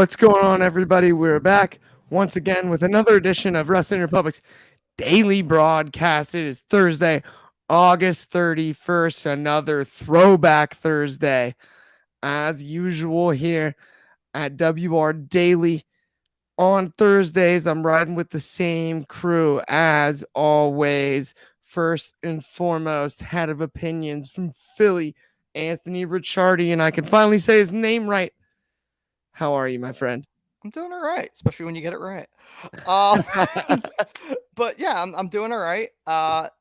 What's going on, everybody? We're back once again with another edition of Wrestling Republic's daily broadcast. It is Thursday, August 31st, another Throwback Thursday. As usual here at WR Daily on Thursdays, I'm riding with the same crew as always. First and foremost, head of opinions from Philly, Anthony Ricciardi, and I can finally say his name right. How are you, my friend? I'm doing all right, especially when you get it right. But yeah, I'm doing all right.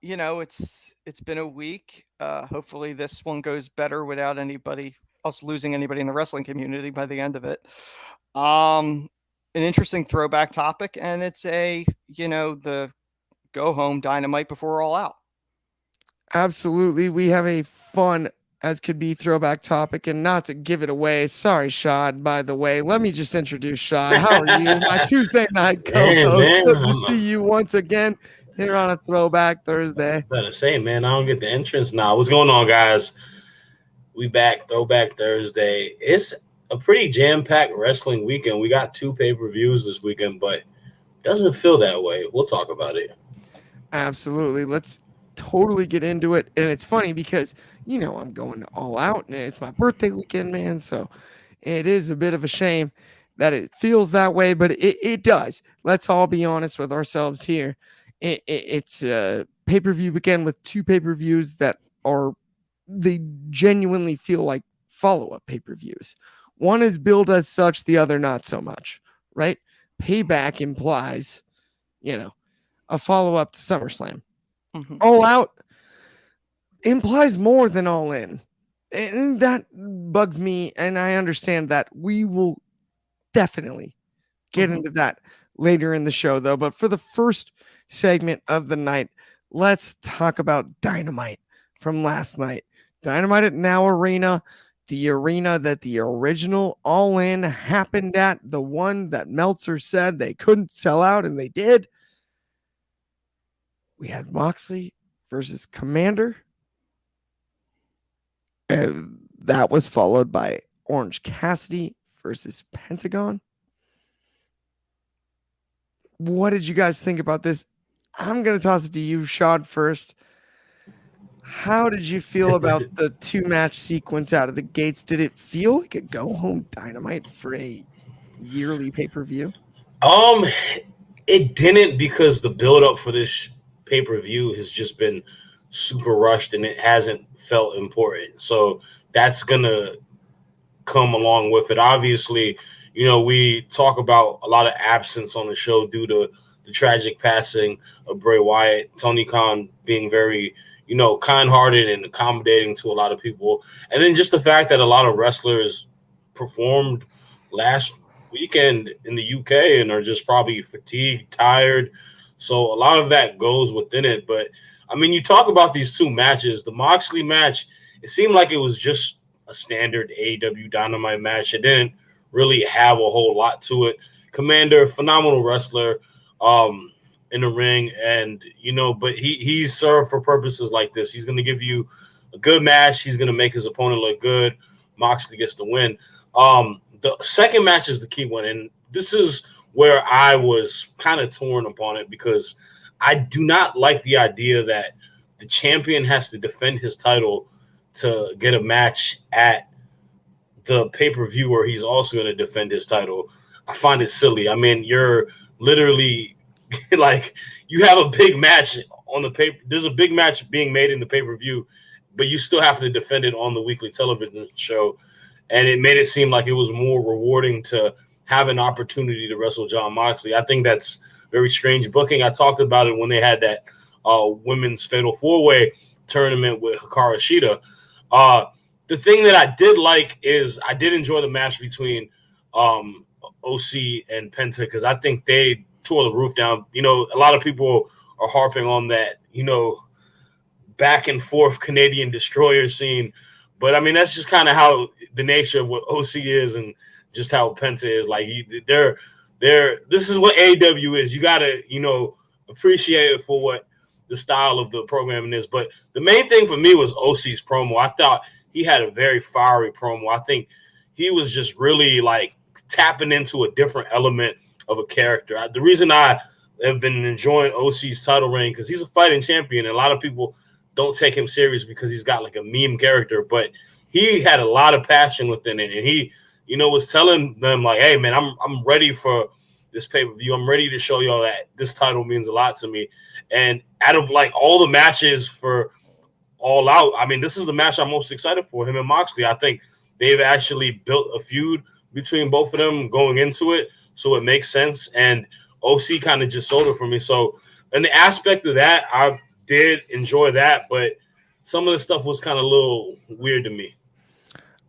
It's been a week. Hopefully this one goes better without anybody else losing anybody in the wrestling community by the end of it. An interesting throwback topic, and it's the go home Dynamite before we're all out. Absolutely. We have a fun as could be throwback topic, and not to give it away. Sorry, Shad, by the way. Let me just introduce Shad. How are you? My Tuesday night co-host. Good to see you once again here on a Throwback Thursday. Better say, man, I don't get the entrance now. What's going on, guys? We back, Throwback Thursday. It's a pretty jam-packed wrestling weekend. We got 2 pay-per-views this weekend, but it doesn't feel that way. We'll talk about it. Absolutely. Let's totally get into it. And it's funny because I'm going all out and it's my birthday weekend, man, so it is a bit of a shame that it feels that way, but it does. Let's all be honest with ourselves here. It's a pay-per-view weekend with 2 pay-per-views that they genuinely feel like follow-up pay-per-views. One is billed as such, the other not so much, right? Payback implies a follow-up to SummerSlam. Mm-hmm. All Out implies more than All In. And that bugs me, and I understand that. We will definitely get into that later in the show, though. But for the first segment of the night, let's talk about Dynamite from last night. Dynamite at Now Arena, the arena that the original All In happened at, the one that Meltzer said they couldn't sell out, and they did. We had Moxley versus Commander. And that was followed by Orange Cassidy versus Pentagon. What did you guys think about this? I'm going to toss it to you, Shad, first. How did you feel about the 2-match sequence out of the gates? Did it feel like a go-home Dynamite for a yearly pay-per-view? It didn't, because the build-up for this pay-per-view has just been super rushed and it hasn't felt important. So that's gonna come along with it. Obviously, we talk about a lot of absence on the show due to the tragic passing of Bray Wyatt, Tony Khan being very, kind-hearted and accommodating to a lot of people. And then just the fact that a lot of wrestlers performed last weekend in the UK and are just probably fatigued, tired. So a lot of that goes within it. But, you talk about these 2 matches. The Moxley match, it seemed like it was just a standard AEW Dynamite match. It didn't really have a whole lot to it. Commander, phenomenal wrestler in the ring. And, but he's served for purposes like this. He's going to give you a good match. He's going to make his opponent look good. Moxley gets the win. The second match is the key one. And this is where I was kind of torn upon it, because I do not like the idea that the champion has to defend his title to get a match at the pay-per-view where he's also going to defend his title. I find it silly. You're literally like, you have a big match on the paper. There's a big match being made in the pay-per-view, but you still have to defend it on the weekly television show. And it made it seem like it was more rewarding to have an opportunity to wrestle Jon Moxley. I think that's very strange booking. I talked about it when they had that women's Fatal 4-Way tournament with Hikaru Shida. The thing that I did like is I did enjoy the match between OC and Penta, because I think they tore the roof down. A lot of people are harping on that, back and forth Canadian destroyer scene. But, that's just kind of how the nature of what OC is and just how Penta is. Like, this is what AEW is. You got to, appreciate it for what the style of the programming is. But the main thing for me was OC's promo. I thought he had a very fiery promo. I think he was just really, like, tapping into a different element of a character. The reason I have been enjoying OC's title reign, because he's a fighting champion, and a lot of people don't take him serious because he's got like a meme character, but he had a lot of passion within it, and he, was telling them like, "Hey, man, I'm ready for this pay-per-view. I'm ready to show y'all that this title means a lot to me." And out of like all the matches for All Out, I mean, this is the match I'm most excited for, him and Moxley. I think they've actually built a feud between both of them going into it, so it makes sense. And OC kind of just sold it for me. So in the aspect of that, I did enjoy that, but some of the stuff was kind of a little weird to me.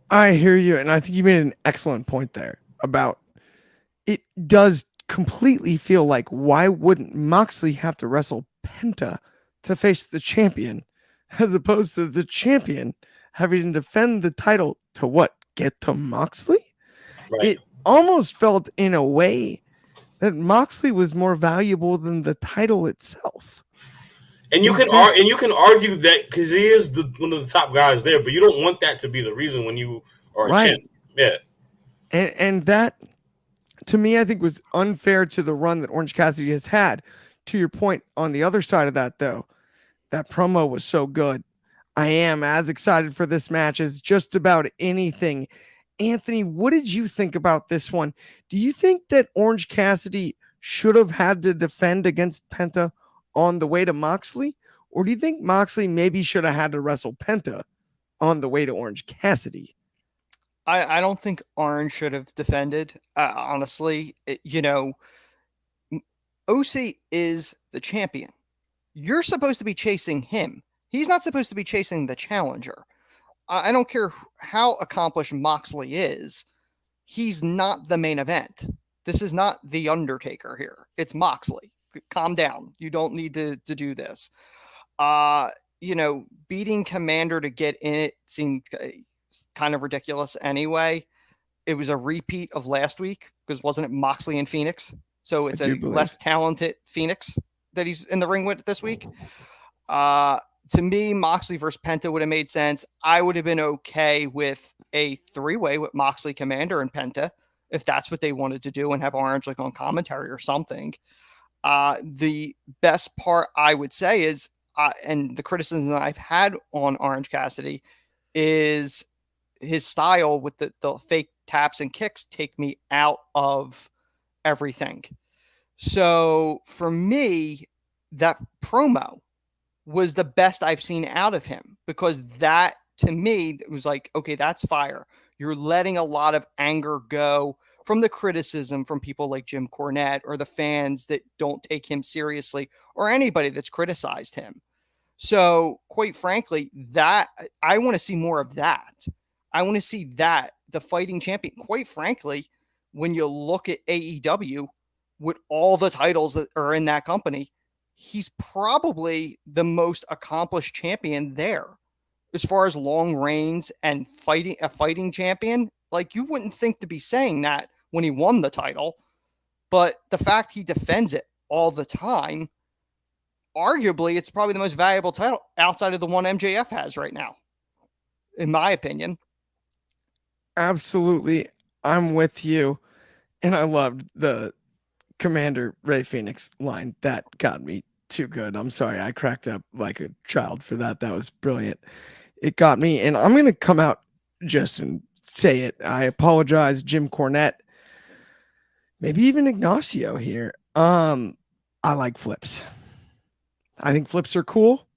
I hear you, and I think you made an excellent point there about it does completely feel like, why wouldn't Moxley have to wrestle Penta to face the champion, as opposed to the champion having to defend the title to what? Get to Moxley? Right. It almost felt in a way that Moxley was more valuable than the title itself. And you can argue that because he is one of the top guys there, but you don't want that to be the reason when you are a champ. Yeah. And that, to me, I think was unfair to the run that Orange Cassidy has had. To your point, on the other side of that, though, that promo was so good. I am as excited for this match as just about anything. Anthony, what did you think about this one? Do you think that Orange Cassidy should have had to defend against Penta on the way to Moxley? Or do you think Moxley maybe should have had to wrestle Penta on the way to Orange Cassidy? I don't think Orange should have defended. Honestly, OC is the champion. You're supposed to be chasing him. He's not supposed to be chasing the challenger. I don't care how accomplished Moxley is. He's not the main event. This is not The Undertaker here. It's Moxley. Calm down. You don't need to do this. Beating Commander to get in it seemed kind of ridiculous anyway. It was a repeat of last week, because wasn't it Moxley and Phoenix? So it's a less talented Phoenix that he's in the ring with this week. To me, Moxley versus Penta would have made sense. I would have been okay with a three-way with Moxley, Commander, and Penta, if that's what they wanted to do, and have Orange like on commentary or something. The best part I would say is, and the criticism I've had on Orange Cassidy, is his style with the fake taps and kicks take me out of everything. So for me, that promo was the best I've seen out of him, because that, to me, was like, okay, that's fire. You're letting a lot of anger go from the criticism from people like Jim Cornette or the fans that don't take him seriously, or anybody that's criticized him. So quite frankly, that I want to see more of that. I want to see that, the fighting champion. Quite frankly, when you look at AEW with all the titles that are in that company, he's probably the most accomplished champion there. As far as long reigns and a fighting champion, like, you wouldn't think to be saying that when he won the title, but the fact he defends it all the time, arguably it's probably the most valuable title outside of the one MJF has right now, in my opinion. Absolutely. I'm with you. And I loved the Commander Ray Phoenix line. That got me too good. I'm sorry. I cracked up like a child for that. That was brilliant. It got me. And I'm going to come out just and say it. I apologize, Jim Cornette. Maybe even Ignacio here. I like flips. I think flips are cool.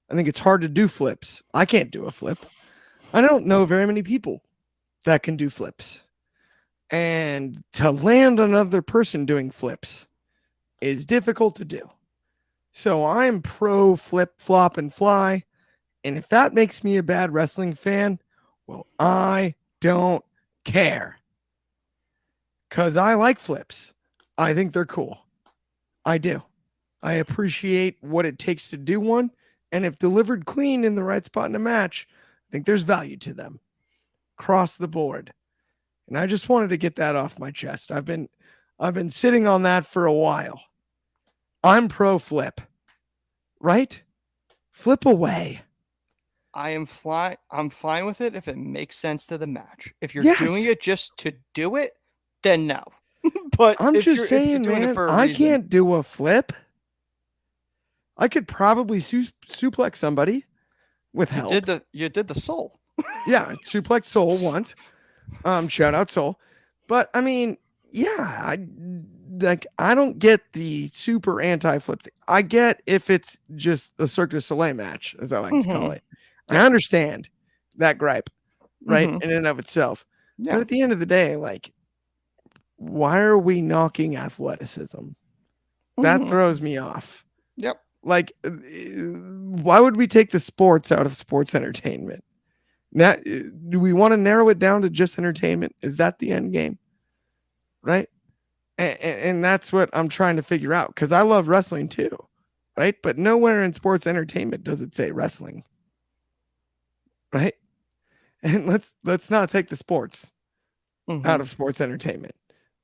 I think it's hard to do flips. I can't do a flip. I don't know very many people that can do flips. And to land another person doing flips is difficult to do. So I'm pro flip, flop, and fly. And if that makes me a bad wrestling fan, well, I don't care. Because I like flips. I think they're cool. I do. I appreciate what it takes to do one. And if delivered clean in the right spot in a match, I think there's value to them. Across the board. And I just wanted to get that off my chest. I've been sitting on that for a while. I'm pro flip. Right? Flip away. I'm fine with it if it makes sense to the match. If you're Yes. doing it just to do it, then no. But I'm if just you're saying, doing man, it for a I reason, can't do a flip. I could probably suplex somebody with help. you did the soul. Yeah, suplex Soul once. Shout out Soul. But I mean, yeah, I don't get the super anti-flip thing. I get if it's just a Cirque du Soleil match, as I like to call it. I understand that gripe, right? In and of itself. Yeah. But at the end of the day, like, why are we knocking athleticism? That throws me off. Yep. Like, why would we take the sports out of sports entertainment? Now, do we want to narrow it down to just entertainment? Is that the end game? Right? And that's what I'm trying to figure out, because I love wrestling too, right? But nowhere in sports entertainment does it say wrestling, right? And let's not take the sports out of sports entertainment,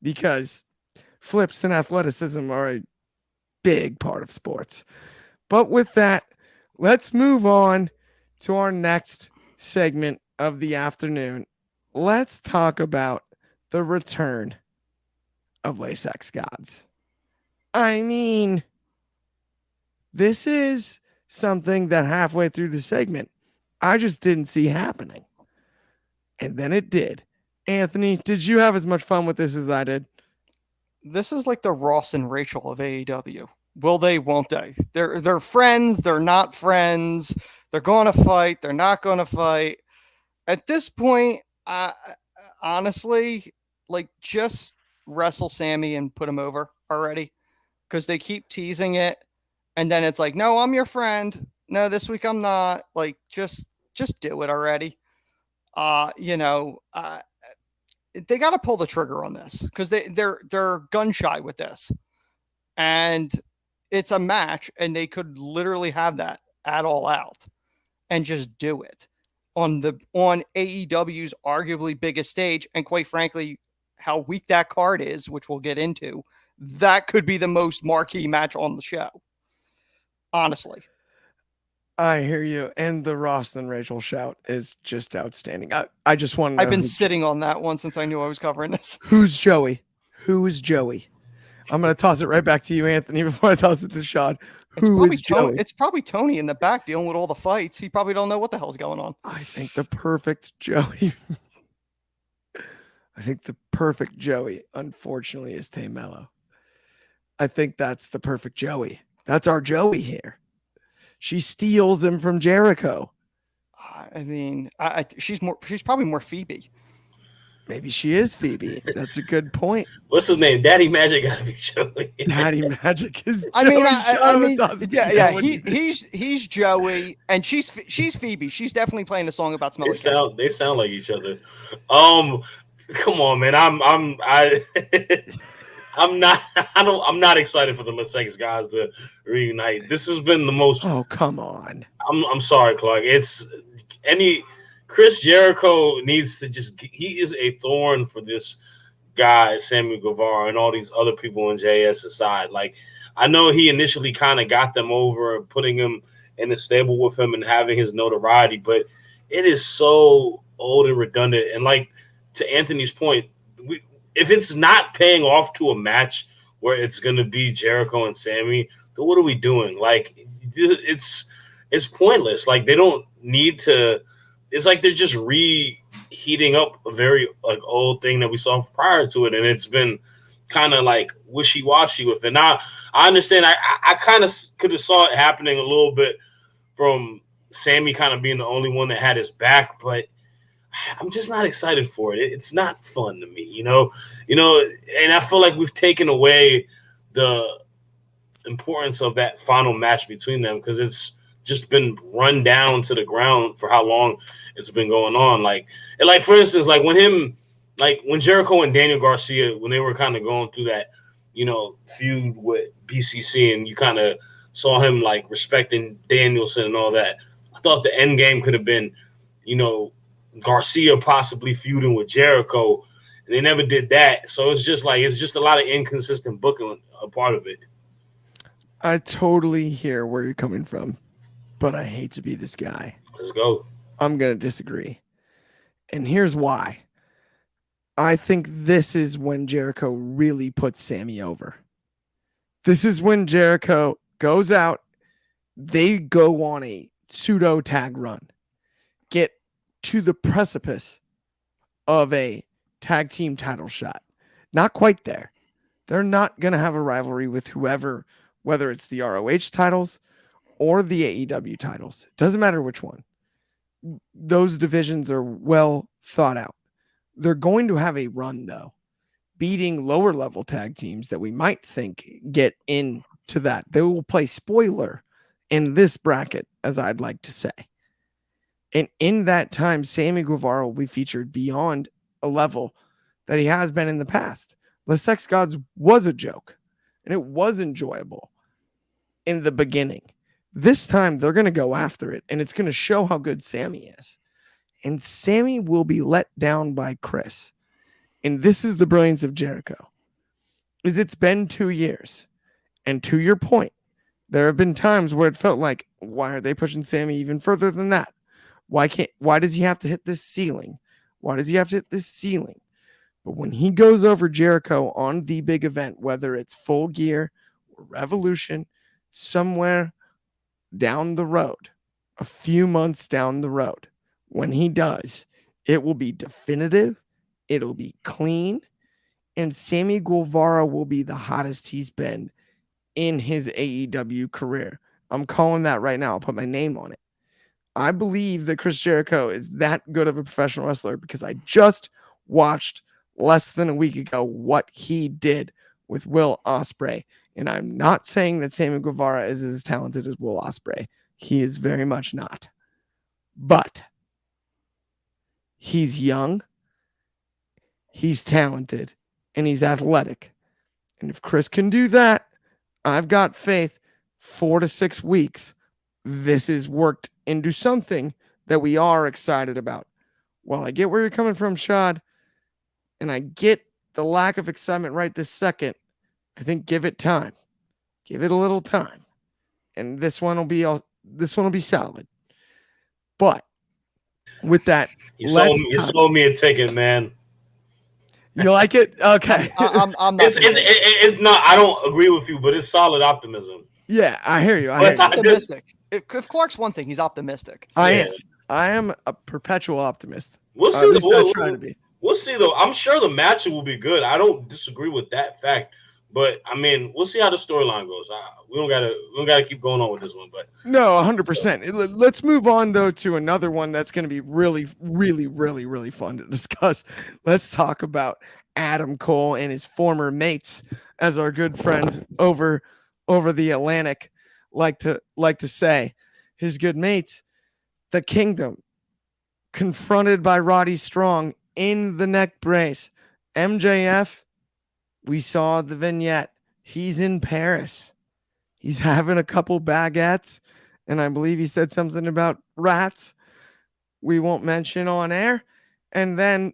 because flips and athleticism are a big part of sports. But with that, let's move on to our next segment of the afternoon. Let's talk about the return of Latex Gods. I mean, this is something that halfway through the segment, I just didn't see happening. And then it did. Anthony, did you have as much fun with this as I did? This is like the Ross and Rachel of AEW. Will they, won't they? They're friends, they're not friends, they're going to fight, they're not going to fight. At this point, honestly, like, just wrestle Sammy and put him over already, because they keep teasing it, and then it's like, no, I'm your friend. No, this week I'm not. Like, just do it already. They got to pull the trigger on this, because they're gun shy with this, and it's a match, and they could literally have that at All Out and just do it on AEW's arguably biggest stage. And quite frankly, how weak that card is, which we'll get into, that could be the most marquee match on the show. Honestly. I hear you. And the Ross and Rachel shout is just outstanding. I just want to know. I've been sitting on that one since I knew I was covering this. Who's Joey? Who is Joey? I'm going to toss it right back to you, Anthony, before I toss it to Shad. Who is Joey? It's probably Tony in the back dealing with all the fights. He probably don't know what the hell's going on. I think the perfect Joey. I think the perfect Joey, unfortunately, is Tay Mello. I think that's the perfect Joey. That's our Joey here. She steals him from Jericho. I mean, she's probably more Phoebe. Maybe she is Phoebe. That's a good point. What's his name? Daddy Magic gotta be Joey. Daddy Magic is. I mean, yeah. He's Joey, and she's Phoebe. She's definitely playing a song about smelling. They sound like each other. Come on, man. I'm not excited for the Latex guys to reunite. This has been the most. Oh, come on. I'm sorry, Clark. Chris Jericho needs to he is a thorn for this guy, Sammy Guevara, and all these other people in JS's side. Like, I know he initially kind of got them over, putting him in the stable with him and having his notoriety, but it is so old and redundant. And like, to Anthony's point, if it's not paying off to a match where it's going to be Jericho and Sammy, then what are we doing? Like, it's pointless. They don't need to. It's like they're just reheating up a very old thing that we saw prior to it, and it's been kind of like wishy-washy with it. Now, I understand. I kind of could have saw it happening a little bit from Sammy kind of being the only one that had his back, but I'm just not excited for it. It's not fun to me, you know, and I feel like we've taken away the importance of that final match between them, because it's just been run down to the ground for how long it's been going on. Like for instance, when Jericho and Daniel Garcia, when they were kind of going through that, feud with BCC, and you kind of saw him like respecting Danielson and all that. I thought the end game could have been, Garcia possibly feuding with Jericho, and they never did that. So it's just a lot of inconsistent booking a part of it. I totally hear where you're coming from, but I hate to be this guy. Let's go. I'm going to disagree. And here's why. I think this is when Jericho really puts Sammy over. This is when Jericho goes out. They go on a pseudo tag run, get to the precipice of a tag team title shot. Not quite there. They're not going to have a rivalry with whoever, whether it's the ROH titles or the AEW titles. It doesn't matter which one. Those divisions are well thought out. They're going to have a run, though, beating lower level tag teams that we might think get into that. They will play spoiler in this bracket, as I'd like to say. And in that time, Sammy Guevara will be featured beyond a level that he has been in the past. The Sex Gods was a joke, and it was enjoyable in the beginning. This time, they're going to go after it, and it's going to show how good Sammy is. And Sammy will be let down by Chris. And this is the brilliance of Jericho. Is it's been 2 years. And to your point, there have been times where it felt like, why are they pushing Sammy even further than that? Why does he have to hit this ceiling? Why does he have to hit this ceiling? But when he goes over Jericho on the big event, whether it's Full Gear or Revolution, somewhere down the road, a few months down the road, when he does, it will be definitive, it'll be clean, and Sammy Guevara will be the hottest he's been in his AEW career. I'm calling that right now. I'll put my name on it. I believe that Chris Jericho is that good of a professional wrestler because I just watched less than a week ago what he did with Will Ospreay. And I'm not saying that Sammy Guevara is as talented as Will Ospreay. He is very much not. But he's young, he's talented, and he's athletic. And if Chris can do that, I've got faith 4 to 6 weeks. This is worked into something that we are excited about. Well, I get where you're coming from, Shad, and I get the lack of excitement right this second. I think give it time. Give it a little time. And this one will be solid. But with that, you sold me a ticket, man. You like it? Okay. I'm not. It's not. I don't agree with you, but it's solid optimism. Yeah, I hear you. He's optimistic. If Clark's one thing, he's optimistic. I am a perpetual optimist. We'll see. I try to be. We'll see, though. I'm sure the match will be good. I don't disagree with that fact. But I mean, we'll see how the storyline goes. We don't gotta keep going on with this one. But no, 100%. Let's move on though to another one that's going to be really, really, really, really fun to discuss. Let's talk about Adam Cole and his former mates, as our good friends over the Atlantic like to say. His good mates, the Kingdom, confronted by Roddy Strong in the neck brace. MJF. We saw the vignette. He's in Paris. He's having a couple baguettes, and I believe he said something about rats we won't mention on air. And then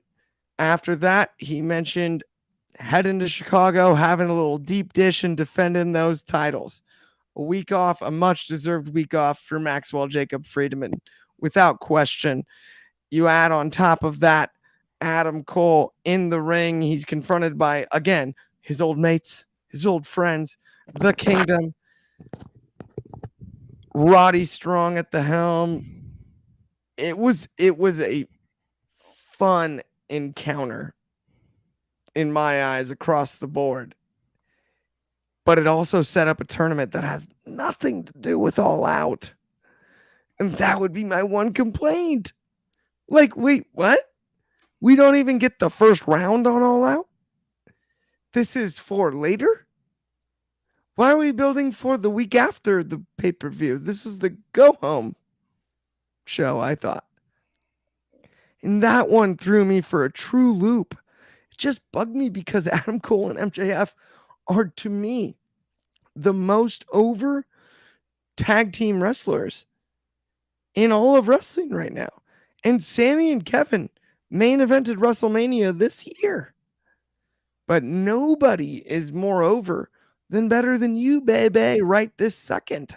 after that, he mentioned heading to Chicago, having a little deep dish and defending those titles. A week off, a much-deserved week off for Maxwell Jacob Friedman, without question. You add on top of that, Adam Cole in the ring. He's confronted by, again, his old mates, his old friends, the Kingdom. Roddy Strong at the helm. It was a fun encounter in my eyes across the board. But it also set up a tournament that has nothing to do with All Out. And that would be my one complaint. Like, wait, what? We don't even get the first round on All Out? This is for later? Why are we building for the week after the pay-per-view? This is the go-home show, I thought. And that one threw me for a true loop. It just bugged me because Adam Cole and MJF are, to me, the most over tag team wrestlers in all of wrestling right now. And Sammy and Kevin main evented WrestleMania this year. But nobody is more over than better than you, baby, right this second.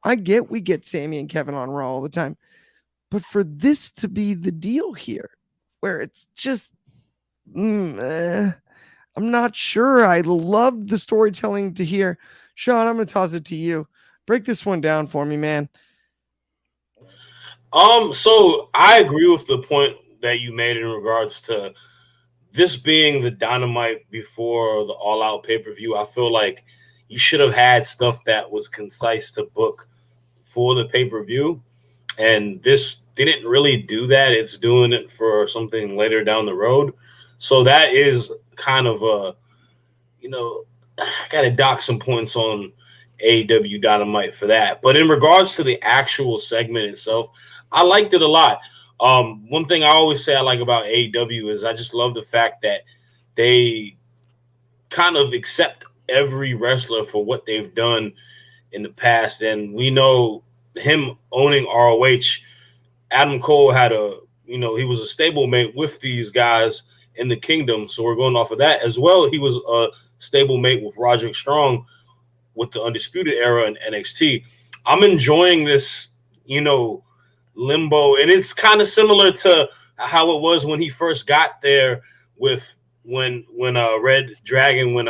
I get we get Sammy and Kevin on Raw all the time. But for this to be the deal here, where it's just I'm not sure. I love the storytelling to hear. Sean, I'm going to toss it to you. Break this one down for me, man. So I agree with the point that you made in regards to this being the Dynamite before the All Out pay-per-view. I feel like you should have had stuff that was concise to book for the pay-per-view, and this didn't really do that. It's doing it for something later down the road. So that is kind of a, I got to dock some points on AEW Dynamite for that. But in regards to the actual segment itself, I liked it a lot. One thing I always say I like about AEW is I just love the fact that they kind of accept every wrestler for what they've done in the past. And we know him owning ROH, Adam Cole he was a stablemate with these guys in the Kingdom. So we're going off of that as well. He was a stablemate with Roderick Strong with the Undisputed Era in NXT. I'm enjoying this, limbo, and it's kind of similar to how it was when he first got there with when Red Dragon, when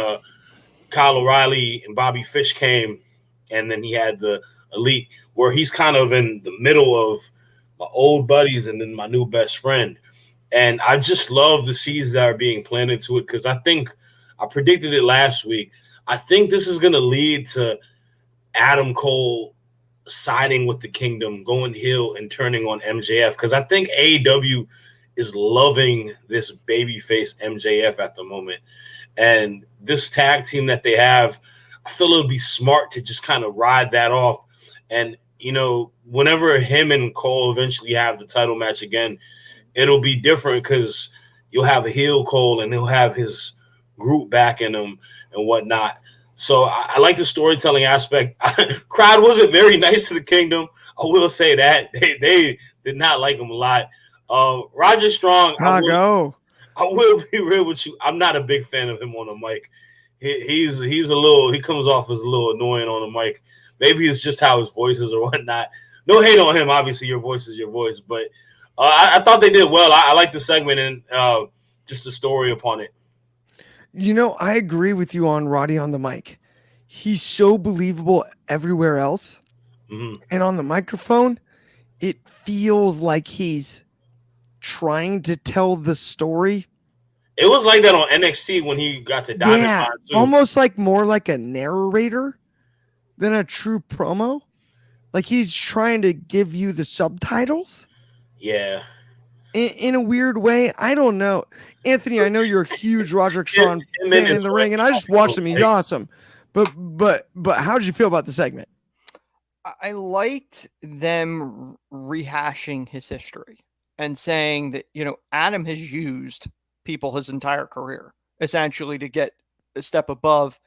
Kyle O'Reilly and Bobby Fish came, and then he had the Elite, where he's kind of in the middle of my old buddies and then my new best friend. And I just love the seeds that are being planted to it, because I think I predicted it last week. I think this is going to lead to Adam Cole siding with the Kingdom, going heel and turning on MJF, because I think AEW is loving this babyface MJF at the moment. And this tag team that they have, I feel it would be smart to just kind of ride that off. And, whenever him and Cole eventually have the title match again, it'll be different, because you'll have a heel Cole and he'll have his group backing him and whatnot. So I like the storytelling aspect. Crowd wasn't very nice to the Kingdom. I will say that. They did not like him a lot. Roger Strong, I will be real with you. I'm not a big fan of him on the mic. He comes off as a little annoying on the mic. Maybe it's just how his voice is or whatnot. No hate on him. Obviously, your voice is your voice. But I thought they did well. I like the segment and just the story upon it. I agree with you on Roddy on the mic. He's so believable everywhere else. Mm-hmm. And on the microphone, it feels like he's trying to tell the story. It was like that on NXT when he got the Diamond Line too. Almost more like a narrator than a true promo. Like he's trying to give you the subtitles. Yeah. In a weird way. I don't know. Anthony, I know you're a huge Roderick Strong fan in the ring, and I just watched him. He's awesome. But how did you feel about the segment? I liked them rehashing his history and saying that, Adam has used people his entire career essentially to get a step above,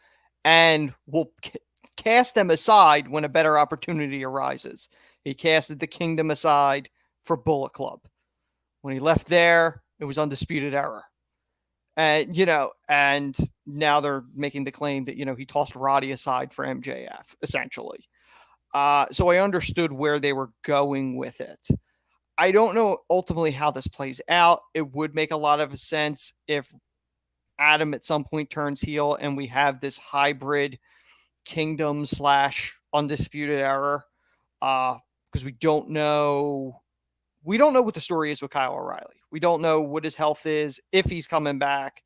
and will cast them aside when a better opportunity arises. He casted the Kingdom aside for Bullet Club. When he left there, it was Undisputed Era. And, and now they're making the claim that, he tossed Roddy aside for MJF, essentially. So I understood where they were going with it. I don't know ultimately how this plays out. It would make a lot of sense if Adam at some point turns heel and we have this hybrid Kingdom / Undisputed Era. Because we don't know what the story is with Kyle O'Reilly. We don't know what his health is, if he's coming back,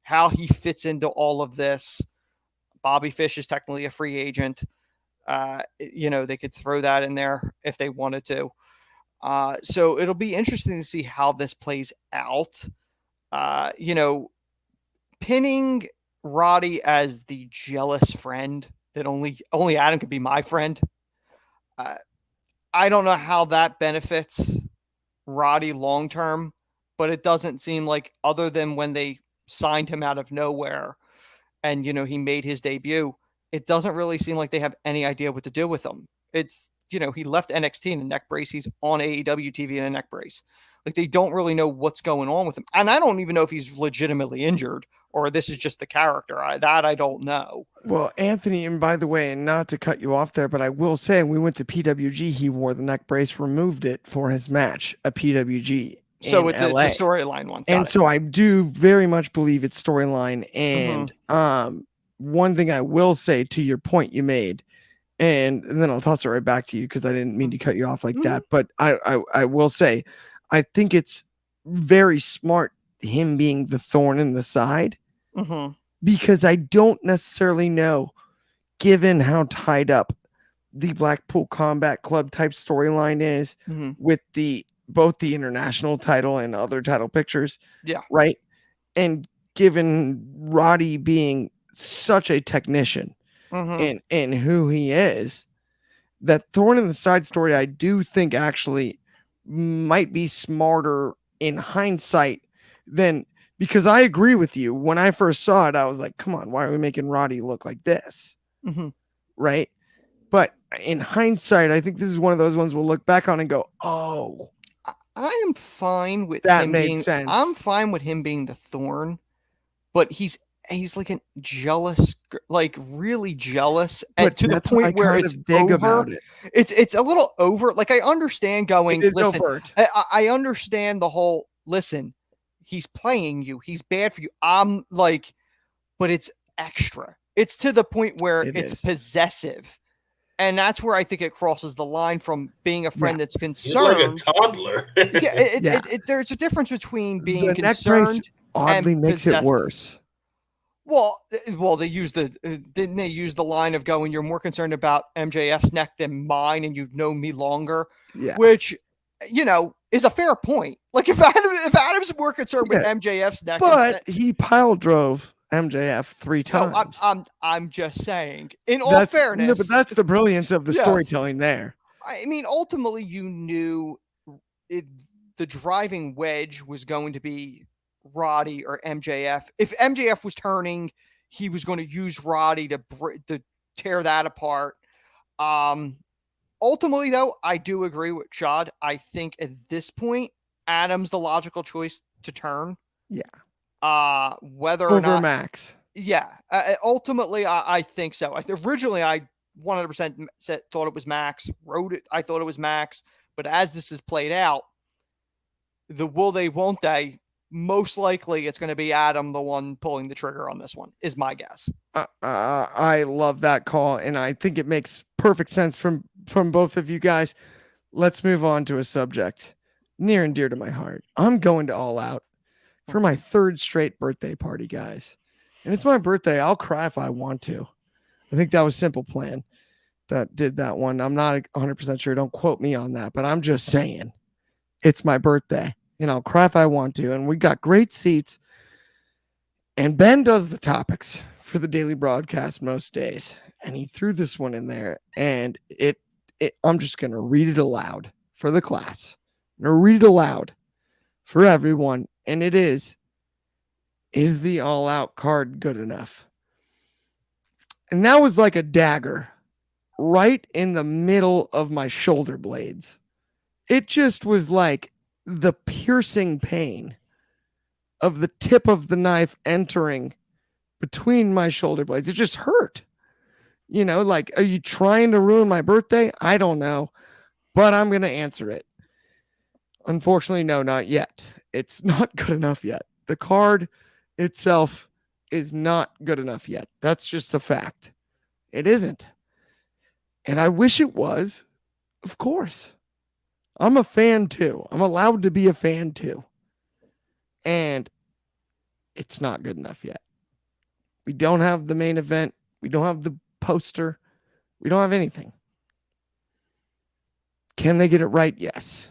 how he fits into all of this. Bobby Fish is technically a free agent. They could throw that in there if they wanted to. So it'll be interesting to see how this plays out. Pinning Roddy as the jealous friend that only Adam could be my friend. I don't know how that benefits Roddy long term, but it doesn't seem like, other than when they signed him out of nowhere and he made his debut, it doesn't really seem like they have any idea what to do with him. It's he left NXT in a neck brace. He's on AEW TV in a neck brace. Like, they don't really know what's going on with him. And I don't even know if he's legitimately injured or this is just the character. I don't know. Well, Anthony, and by the way, and not to cut you off there, but I will say, we went to PWG, he wore the neck brace, removed it for his match at PWG. So in it's a LA. storyline one. And so I do very much believe it's storyline. And one thing I will say to your point you made, and then I'll toss it right back to you because I didn't mean to cut you off like that. But I will say, I think it's very smart him being the thorn in the side, because I don't necessarily know, given how tied up the Blackpool Combat Club type storyline is with both the international title and other title pictures. Yeah. Right. And given Roddy being such a technician and who he is, that thorn in the side story, I do think actually might be smarter in hindsight than, because I agree with you. When I first saw it, I was like, come on, why are we making Roddy look like this? Right. But in hindsight, I think this is one of those ones we'll look back on and go, oh, I am fine with that him made being, sense. I'm fine with him being the thorn, but he's like a jealous, like really jealous, and to the point where it's over. It's a little over. Like, I understand going, listen, I understand the whole, listen, he's playing you, he's bad for you. I'm like, but it's extra. It's to the point where it's possessive. And that's where I think it crosses the line from being a friend that's concerned. He's like a toddler. There's a difference between being the concerned oddly and makes it worse. Well, they used didn't they use the line of going, you're more concerned about MJF's neck than mine, and you've known me longer. Yeah. Which, is a fair point. Like, if Adam's more concerned with MJF's neck, but he pile drove MJF 3 times. No, I'm just saying. In all fairness, no, but that's the brilliance of the storytelling there. I mean, ultimately, you knew the driving wedge was going to be Roddy or MJF. If MJF was turning, he was going to use Roddy to tear that apart. Ultimately, though, I do agree with Shad. I think at this point, Adam's the logical choice to turn. Yeah. Whether or not Max. Yeah. Ultimately, I think so. Originally, I 100% thought it was Max. I thought it was Max. But as this is played out, the will they, won't they, most likely it's going to be Adam, the one pulling the trigger on this one, is my guess. I love that call, and I think it makes perfect sense from both of you guys. Let's move on to a subject near and dear to my heart. I'm going to All Out for my 3rd straight birthday party, guys. And it's my birthday. I'll cry if I want to. I think that was Simple Plan that did that one. I'm not 100% sure. Don't quote me on that, but I'm just saying it's my birthday. And I'll cry if I want to. And we got great seats. And Ben does the topics for the daily broadcast most days. And he threw this one in there. And I'm just going to read it aloud for the class. I'm going to read it aloud for everyone. And it is the All Out card good enough? And that was like a dagger right in the middle of my shoulder blades. It just was like the piercing pain of the tip of the knife entering between my shoulder blades. It just hurt. Like, are you trying to ruin my birthday? I don't know, but I'm going to answer it. Unfortunately, no, not yet. It's not good enough yet. The card itself is not good enough yet. That's just a fact. It isn't. And I wish it was, of course. I'm a fan too. I'm allowed to be a fan too. And it's not good enough yet. We don't have the main event. We don't have the poster. We don't have anything. Can they get it right? Yes.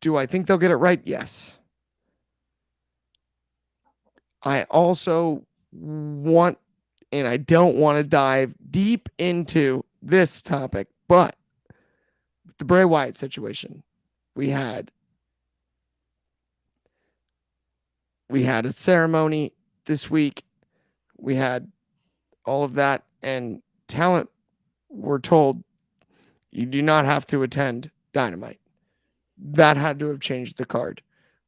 Do I think they'll get it right? Yes. I also want, and I don't want to dive deep into this topic, but the Bray Wyatt situation, we had a ceremony this week. We had all of that, and talent were told you do not have to attend Dynamite. That had to have changed the card.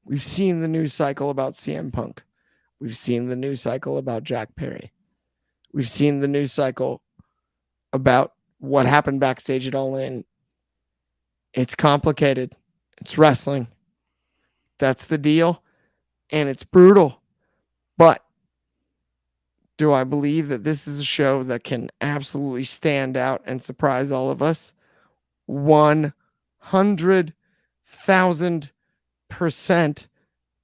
We've seen the news cycle about CM Punk. We've seen the news cycle about Jack Perry. We've seen the news cycle about what happened backstage at All In. It's complicated. It's wrestling. That's the deal. And it's brutal. But do I believe that this is a show that can absolutely stand out and surprise all of us? 100,000%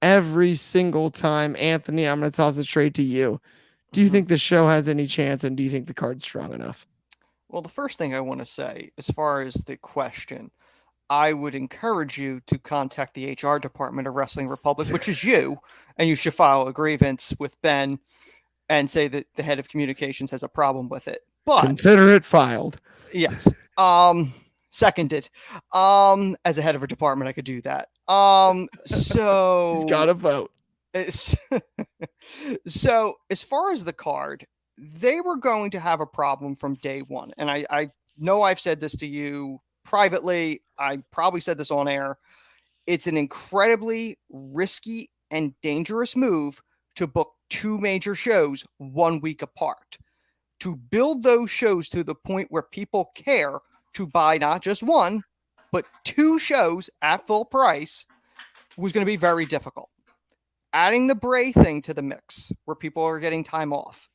every single time. Anthony, I'm going to toss it straight to you. Do you think the show has any chance, and do you think the card's strong enough? Well, the first thing I want to say, as far as the question, I would encourage you to contact the HR department of Wrestling Republic, which is you, and you should file a grievance with Ben and say that the head of communications has a problem with it. But consider it filed. Yes. Seconded. As a head of a department, I could do that. So He's got a vote. So as far as the card, they were going to have a problem from day one. And I know I've said this to you privately. I probably said this on air. It's an incredibly risky and dangerous move to book 2 major shows 1 week apart. To build those shows to the point where people care to buy not just 1, but 2 shows at full price was going to be very difficult. Adding the Bray thing to the mix, where people are getting time off,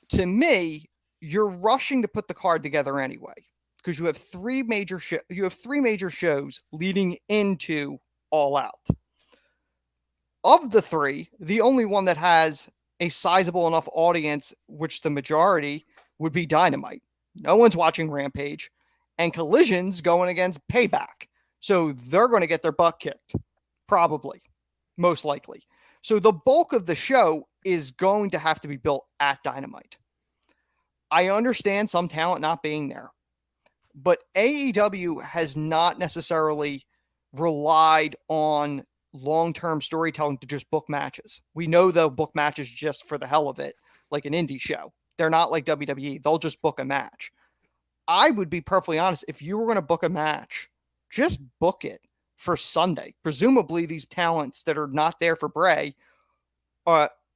to me, you're rushing to put the card together anyway, because you have 3 major shows leading into All Out. Of the 3, the only one that has a sizable enough audience, which the majority would be Dynamite. No one's watching Rampage, and Collision's going against Payback. So they're going to get their butt kicked. Probably. Most likely. So the bulk of the show is going to have to be built at Dynamite. I understand some talent not being there, but AEW has not necessarily relied on long-term storytelling to just book matches. We know they'll book matches just for the hell of it, like an indie show. They're not like WWE. They'll just book a match. I would be perfectly honest. If you were going to book a match, just book it for Sunday. Presumably these talents that are not there for Bray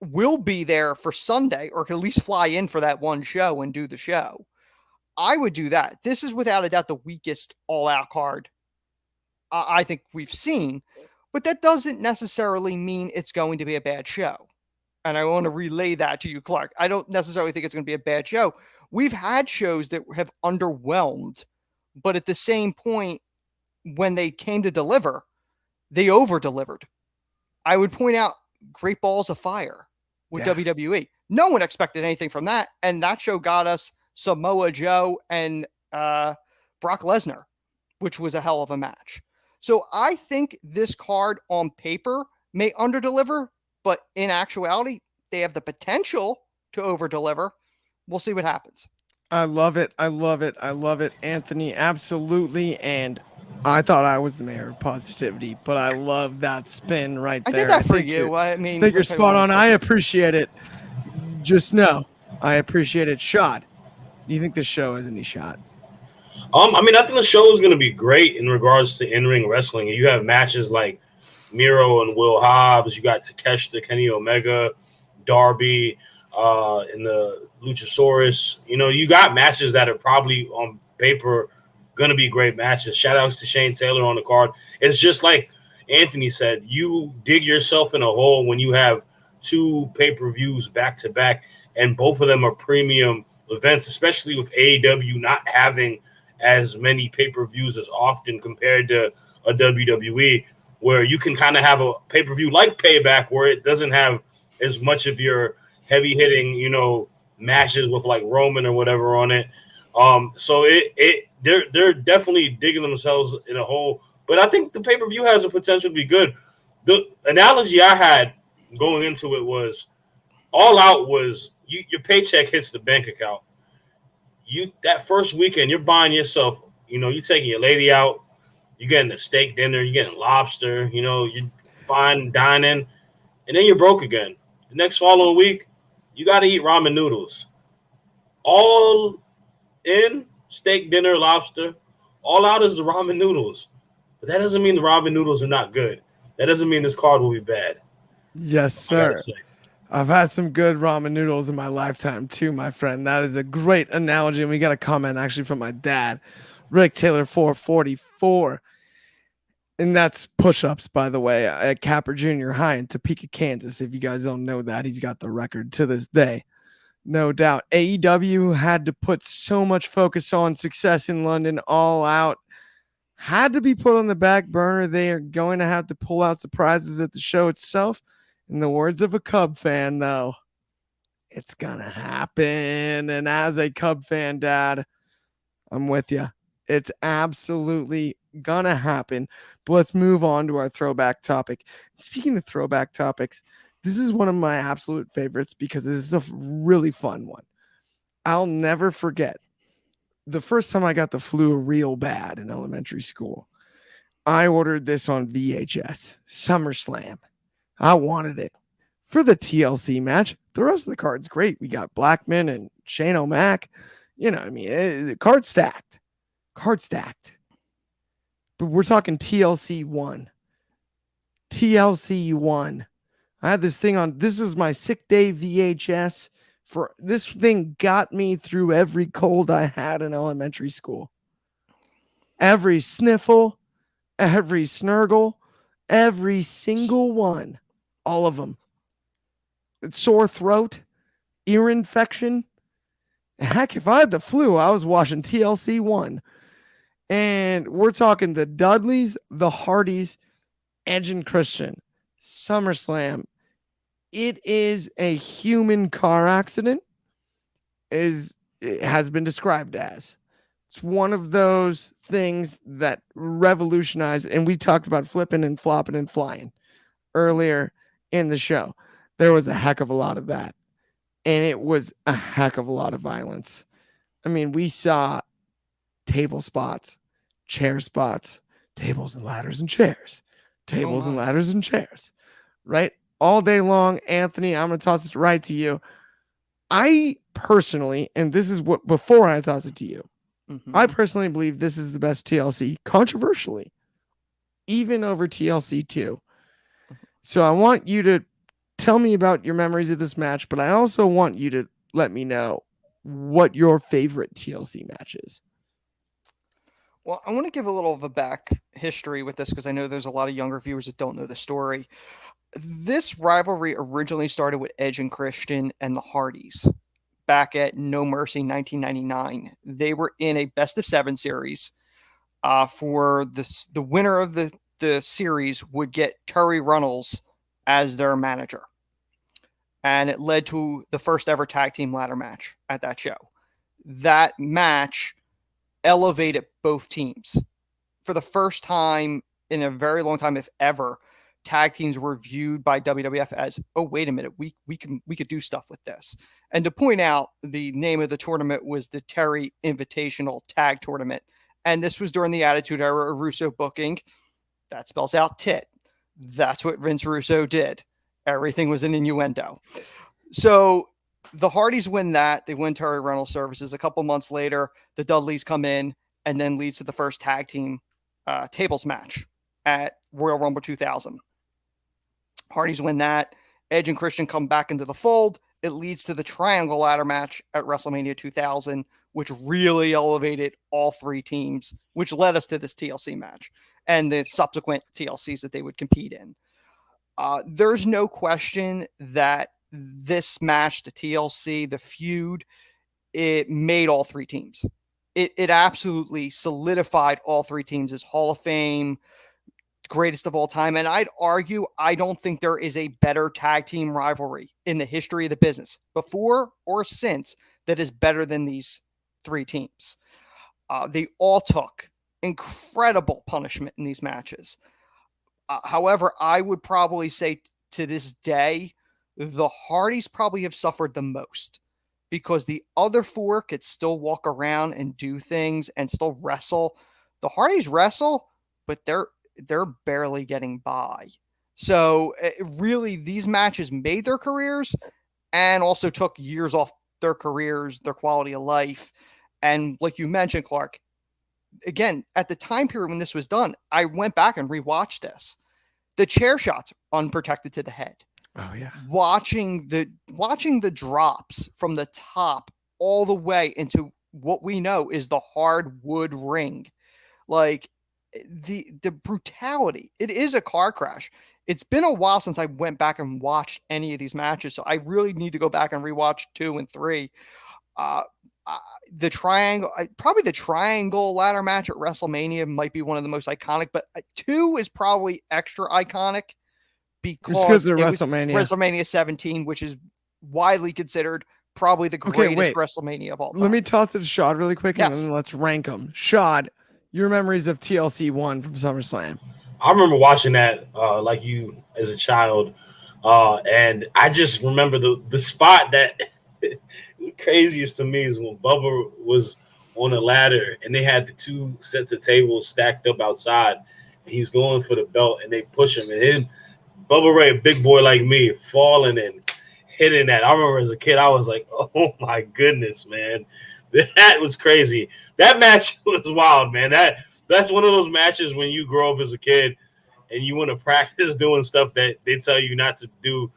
will be there for Sunday, or can at least fly in for that one show and do the show. I would do that. This is without a doubt the weakest all-out card I think we've seen, but that doesn't necessarily mean it's going to be a bad show. And I want to relay that to you, Clark. I don't necessarily think it's going to be a bad show. We've had shows that have underwhelmed, but at the same point, when they came to deliver, they over-delivered. I would point out Great Balls of Fire with WWE. No one expected anything from that, and that show got us Samoa Joe and Brock Lesnar, which was a hell of a match. So I think this card on paper may underdeliver, but in actuality, they have the potential to overdeliver. We'll see what happens. I love it. I love it. I love it, Anthony. Absolutely. And I thought I was the mayor of positivity, but I love that spin right there. I did that for you. I mean, I think you're spot on. I appreciate it. Just know, I appreciate it. Shad, do you think this show has any shot? I mean, I think the show is going to be great in regards to in-ring wrestling. You have matches like Miro and Will Hobbs. You got Takeshita, Kenny Omega, Darby, and the Luchasaurus. You know, you got matches that are probably on paper going to be great matches. Shout outs to Shane Taylor on the card. It's just like Anthony said, you dig yourself in a hole when you have 2 pay-per-views back to back, and both of them are premium events, especially with AEW not having as many pay-per-views as often compared to a WWE, where you can kind of have a pay-per-view like Payback where it doesn't have as much of your heavy-hitting, you know, matches with like Roman or whatever on it. So they're definitely digging themselves in a hole, but I think the pay-per-view has the potential to be good. The analogy I had going into it was All Out was your paycheck hits the bank account. That first weekend, you're buying yourself, you know, you're taking your lady out, you're getting a steak dinner, you're getting lobster, you know, you're fine dining, and then you're broke again. The next following week, you got to eat ramen noodles. All in, steak dinner, lobster. All Out is the ramen noodles. But that doesn't mean the ramen noodles are not good. That doesn't mean this card will be bad. Yes, sir. I've had some good ramen noodles in my lifetime too, my friend. That is a great analogy. And we got a comment actually from my dad, Rick Taylor 444. And that's push-ups, by the way, at Capper Junior High in Topeka, Kansas. If you guys don't know that, he's got the record to this day. No doubt. AEW had to put so much focus on success in London. All Out had to be put on the back burner. They are going to have to pull out surprises at the show itself. In the words of a Cub fan, though, it's going to happen. And as a Cub fan, Dad, I'm with you. It's absolutely going to happen. But let's move on to our throwback topic. Speaking of throwback topics, this is one of my absolute favorites because this is a really fun one. I'll never forget the first time I got the flu real bad in elementary school. I ordered this on VHS, SummerSlam. I wanted it for the TLC match. The rest of the card's great. We got Blackman and Shane O'Mac. You know what I mean? The card stacked. But we're talking TLC 1. TLC 1. I had this thing on. This is my sick day VHS. For this thing got me through every cold I had in elementary school. Every sniffle, every snurgle, every single one. All of them. Sore throat, ear infection. Heck, if I had the flu, I was watching TLC 1. And we're talking the Dudleys, the Hardys, Edge and Christian. SummerSlam. It is a human car accident, it has been described as. It's one of those things that revolutionized, and we talked about flipping and flopping and flying earlier in the show. There was a heck of a lot of that, and it was a heck of a lot of violence. I mean, we saw table spots, chair spots, tables and ladders and chairs, tables and ladders and chairs, right? All day long. Anthony, I'm going to toss it right to you. I personally, and this is what before I toss it to you, I personally believe this is the best TLC, controversially, even over TLC 2. So I want you to tell me about your memories of this match, but I also want you to let me know what your favorite TLC match is. Well, I want to give a little of a back history with this because I know there's a lot of younger viewers that don't know the story. This rivalry originally started with Edge and Christian and the Hardys back at No Mercy 1999. They were in a best of 7 series. For the winner of the series would get Terry Runnels as their manager. And it led to the first ever tag team ladder match at that show. That match elevated both teams. For the first time in a very long time, if ever, tag teams were viewed by WWF as, oh, wait a minute, we could do stuff with this. And to point out, the name of the tournament was the Terry Invitational Tag Tournament. And this was during the Attitude Era of Russo booking. That spells out tit. That's what Vince Russo did. Everything was an innuendo. So the Hardys win that. They win Terry Reynolds services. A couple months later, the Dudleys come in and then leads to the first tag team tables match at Royal Rumble 2000. Hardys win that. Edge and Christian come back into the fold. It leads to the triangle ladder match at WrestleMania 2000, which really elevated all 3 teams, which led us to this TLC match and the subsequent TLCs that they would compete in. There's no question that this match, the TLC, the feud, it made all 3 teams. It absolutely solidified all 3 teams as Hall of Fame, greatest of all time. And I'd argue, I don't think there is a better tag team rivalry in the history of the business, before or since, that is better than these 3 teams. They all took incredible punishment in these matches. However, I would probably say to this day, the Hardys probably have suffered the most, because the other 4 could still walk around and do things and still wrestle. The Hardys wrestle, but they're barely getting by. So really, these matches made their careers and also took years off their careers, their quality of life. And like you mentioned, Clark, again, at the time period when this was done, I went back and rewatched this. The chair shots unprotected to the head. Oh yeah. Watching the drops from the top all the way into what we know is the hardwood ring. Like, the brutality. It is a car crash. It's been a while since I went back and watched any of these matches, so I really need to go back and rewatch 2 and 3. Uh, the triangle, probably the triangle ladder match at WrestleMania might be one of the most iconic, but 2 is probably extra iconic because of it was WrestleMania. WrestleMania 17, which is widely considered probably the greatest WrestleMania of all time. Let me toss it to Shad really quick, and Yes. then let's rank them. Shad, your memories of TLC 1 from SummerSlam. I remember watching that like you as a child, and I just remember the spot that craziest to me is when Bubba was on a ladder and they had the 2 sets of tables stacked up outside, and he's going for the belt, and they push him, and him, Bubba Ray, a big boy like me, falling and hitting that. I remember as a kid, I was like, oh my goodness, man, that was crazy. That match was wild, man. That's one of those matches when you grow up as a kid and you want to practice doing stuff that they tell you not to do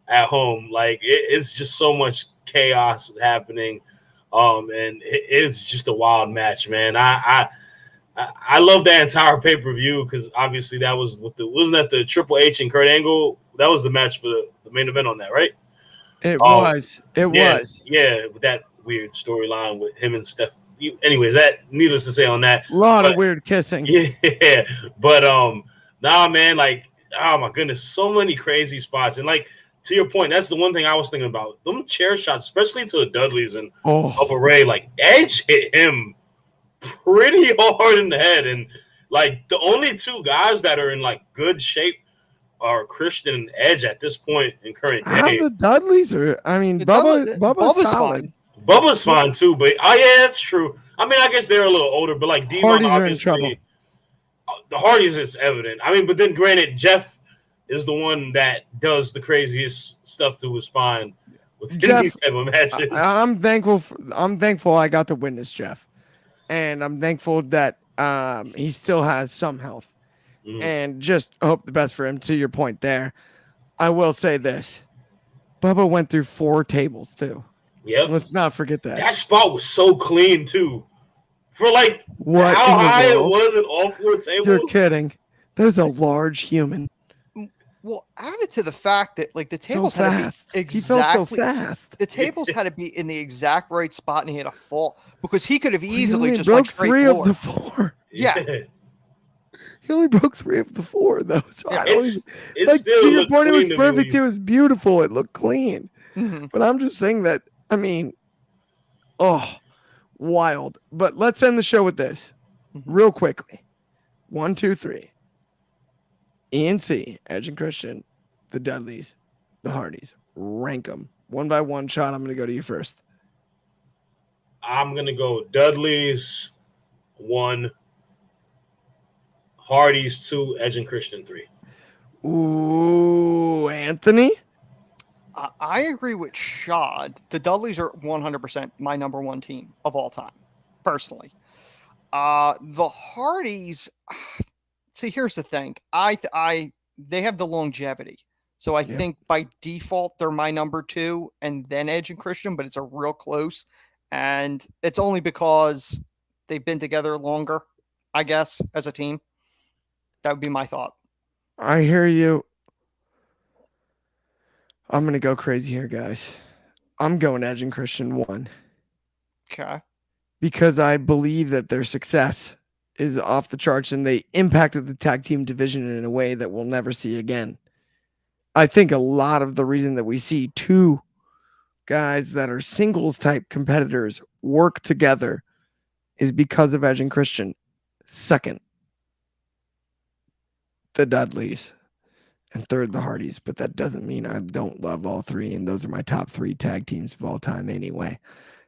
at home. Like it's just so much chaos happening, and it's just a wild match, man. I love that entire pay-per-view because obviously that was wasn't that the Triple H and Kurt Angle? That was the match for the main event on that, right? It was. Yeah, with that weird storyline with him and Steph. Anyways, that needless to say on that. A lot of weird kissing. Yeah, but nah, man, like, oh my goodness, so many crazy spots. And like to your point, that's the one thing I was thinking about. Them chair shots, especially to the Dudleys and Bubba Ray, like Edge hit him pretty hard in the head. And like the only 2 guys that are in like good shape are Christian and Edge at this point in current day. The Dudleys are, I mean, Bubba's solid. Fine. Bubba's fine too, but yeah, that's true. I mean, I guess they're a little older, but like Devon, Hardys are in trouble. The Hardys is evident. I mean, but then granted, Jeff is the one that does the craziest stuff to his spine with these type of matches. I'm thankful I got to witness Jeff, and I'm thankful that he still has some health, and just hope the best for him. To your point there, I will say this: Bubba went through 4 tables too. Yep. Let's not forget that. That spot was so clean too. For like how high it was in all 4 tables. You're kidding. There's a large human. Well, added to the fact that like the tables so had fast. to be exactly He felt so fast. The tables had to be in the exact right spot, and he had a fall because he could have easily just broke went straight 3 forward. of the 4. Yeah. He only broke 3 of the 4 though. So yeah, it's like still to your point, it was perfect. It was beautiful. It looked clean. Mm-hmm. But I'm just saying that. I mean, wild. But let's end the show with this real quickly. 1, 2, 3. ENC, Edge and Christian, the Dudleys, the Hardys. Rank them one by one. Shot. I'm going to go to you first. I'm going to go Dudleys 1, Hardys 2, Edge and Christian 3. Ooh, Anthony? I agree with Shad. The Dudleys are 100% my number 1 team of all time, personally. The Hardys, see, here's the thing. They have the longevity. So I think by default, they're my number 2 and then Edge and Christian, but it's a real close. And it's only because they've been together longer, I guess, as a team. That would be my thought. I hear you. I'm going to go crazy here, guys. I'm going Edge and Christian 1. Okay. Because I believe that their success is off the charts and they impacted the tag team division in a way that we'll never see again. I think a lot of the reason that we see 2 guys that are singles type competitors work together is because of Edge and Christian. Second, the Dudleys. And third, the Hardys, but that doesn't mean I don't love all 3, and those are my top 3 tag teams of all time anyway.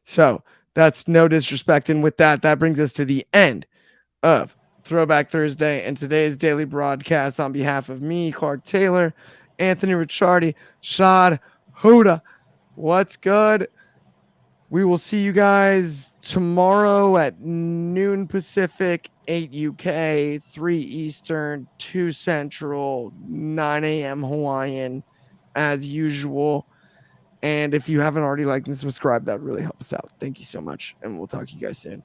So that's no disrespect, and with that, that brings us to the end of Throwback Thursday and today's daily broadcast. On behalf of me, Clark Taylor, Anthony Ricciardi, Shad Huda, what's good? We will see you guys tomorrow at noon Pacific, 8 UK, 3 Eastern, 2 Central, 9 a.m. Hawaiian, as usual. And if you haven't already liked and subscribed, that would really help us out. Thank you so much, and we'll talk to you guys soon.